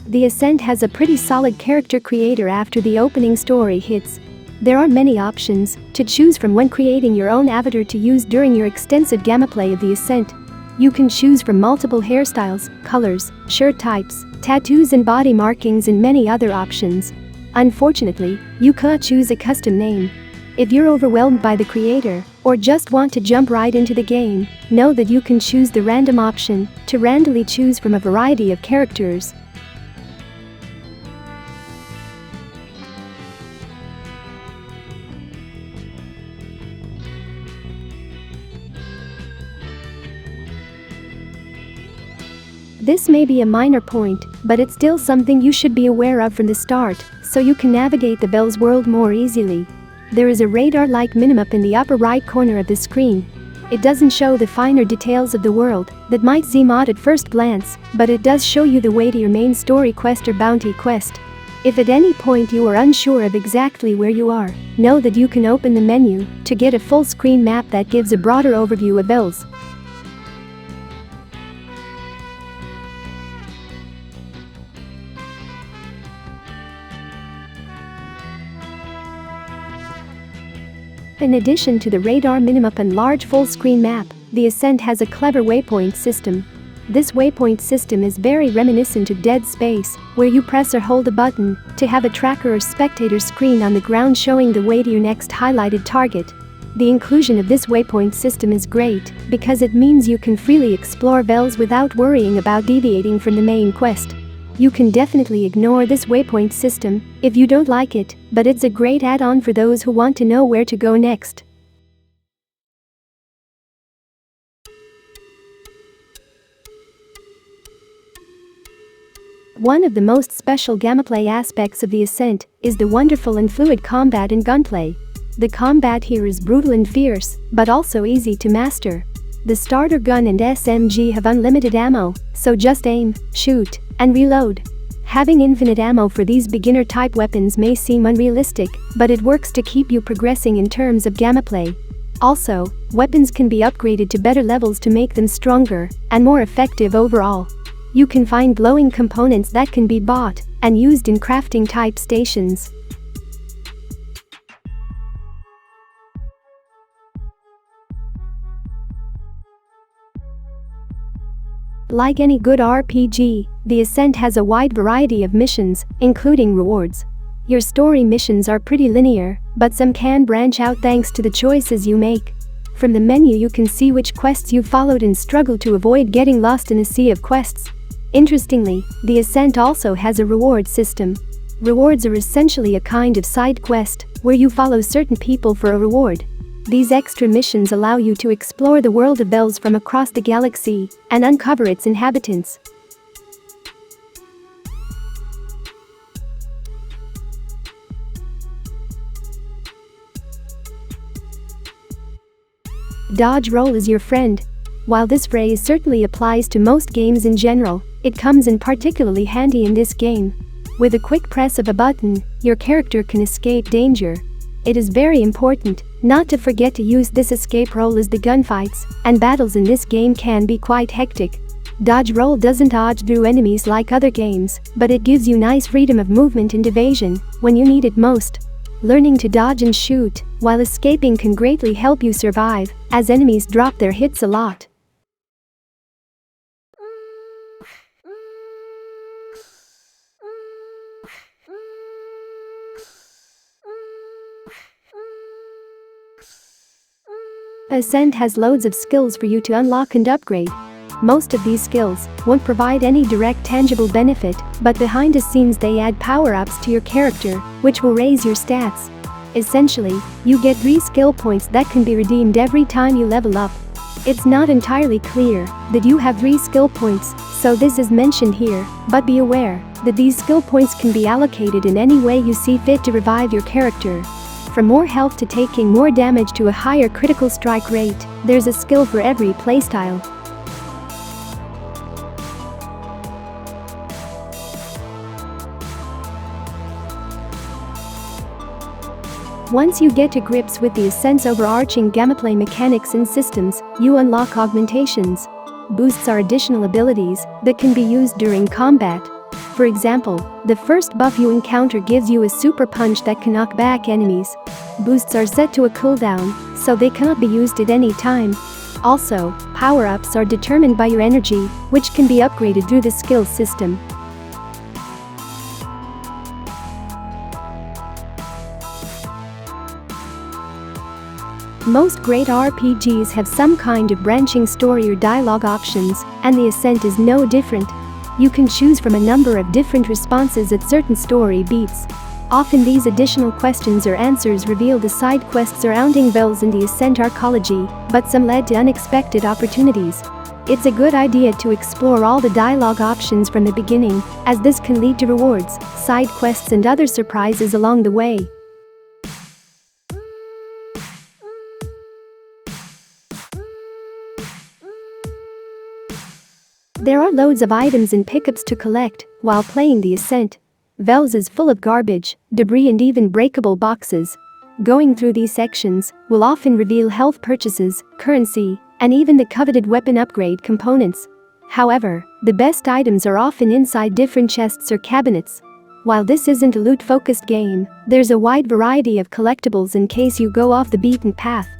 The Ascent has a pretty solid character creator after the opening story hits. There are many options to choose from when creating your own avatar to use during your extensive gameplay of the Ascent. You can choose from multiple hairstyles, colors, shirt types, tattoos and body markings and many other options. Unfortunately, you can't choose a custom name. If you're overwhelmed by the creator, or just want to jump right into the game, know that you can choose the random option to randomly choose from a variety of characters. This may be a minor point, but it's still something you should be aware of from the start, so you can navigate the Bells world more easily. There is a radar-like minimap in the upper right corner of the screen. It doesn't show the finer details of the world that might seem odd at first glance, but it does show you the way to your main story quest or bounty quest. If at any point you are unsure of exactly where you are, know that you can open the menu to get a full screen map that gives a broader overview of Bells. In addition to the radar minimap and large full-screen map, the Ascent has a clever waypoint system. This waypoint system is very reminiscent of Dead Space, where you press or hold a button to have a tracker or spectator screen on the ground showing the way to your next highlighted target. The inclusion of this waypoint system is great because it means you can freely explore Bells without worrying about deviating from the main quest. You can definitely ignore this waypoint system if you don't like it, but it's a great add-on for those who want to know where to go next. One of the most special gameplay aspects of the Ascent is the wonderful and fluid combat and gunplay. The combat here is brutal and fierce, but also easy to master. The starter gun and SMG have unlimited ammo, so just aim, shoot, and reload. Having infinite ammo for these beginner-type weapons may seem unrealistic, but it works to keep you progressing in terms of gameplay. Also, weapons can be upgraded to better levels to make them stronger and more effective overall. You can find glowing components that can be bought and used in crafting-type stations. Like any good RPG, the Ascent has a wide variety of missions, including rewards. Your story missions are pretty linear, but some can branch out thanks to the choices you make. From the menu you can see which quests you followed and struggle to avoid getting lost in a sea of quests. Interestingly, the Ascent also has a reward system. Rewards are essentially a kind of side quest, where you follow certain people for a reward. These extra missions allow you to explore the world of Bells from across the galaxy and uncover its inhabitants. Dodge roll is your friend. While this phrase certainly applies to most games in general, it comes in particularly handy in this game. With a quick press of a button, your character can escape danger. It is very important not to forget to use this escape roll as the gunfights and battles in this game can be quite hectic. Dodge roll doesn't dodge through enemies like other games, but it gives you nice freedom of movement and evasion when you need it most. Learning to dodge and shoot while escaping can greatly help you survive, as enemies drop their hits a lot. Ascent has loads of skills for you to unlock and upgrade. Most of these skills won't provide any direct tangible benefit, but behind the scenes they add power-ups to your character, which will raise your stats. Essentially, you get 3 skill points that can be redeemed every time you level up. It's not entirely clear that you have 3 skill points, so this is mentioned here, but be aware that these skill points can be allocated in any way you see fit to revive your character. From more health to taking more damage to a higher critical strike rate, there's a skill for every playstyle. Once you get to grips with the Ascent's overarching gameplay mechanics and systems, you unlock Augmentations. Boosts are additional abilities that can be used during combat. For example, the first buff you encounter gives you a super punch that can knock back enemies. Boosts are set to a cooldown, so they cannot be used at any time. Also, power-ups are determined by your energy, which can be upgraded through the skill system. Most great RPGs have some kind of branching story or dialogue options, and the Ascent is no different. You can choose from a number of different responses at certain story beats. Often these additional questions or answers reveal the side quests surrounding Vels in the Ascent arcology, but some led to unexpected opportunities. It's a good idea to explore all the dialogue options from the beginning, as this can lead to rewards, side quests and other surprises along the way. There are loads of items and pickups to collect while playing the Ascent. Vels is full of garbage, debris and even breakable boxes. Going through these sections will often reveal health purchases, currency, and even the coveted weapon upgrade components. However, the best items are often inside different chests or cabinets. While this isn't a loot-focused game, there's a wide variety of collectibles in case you go off the beaten path.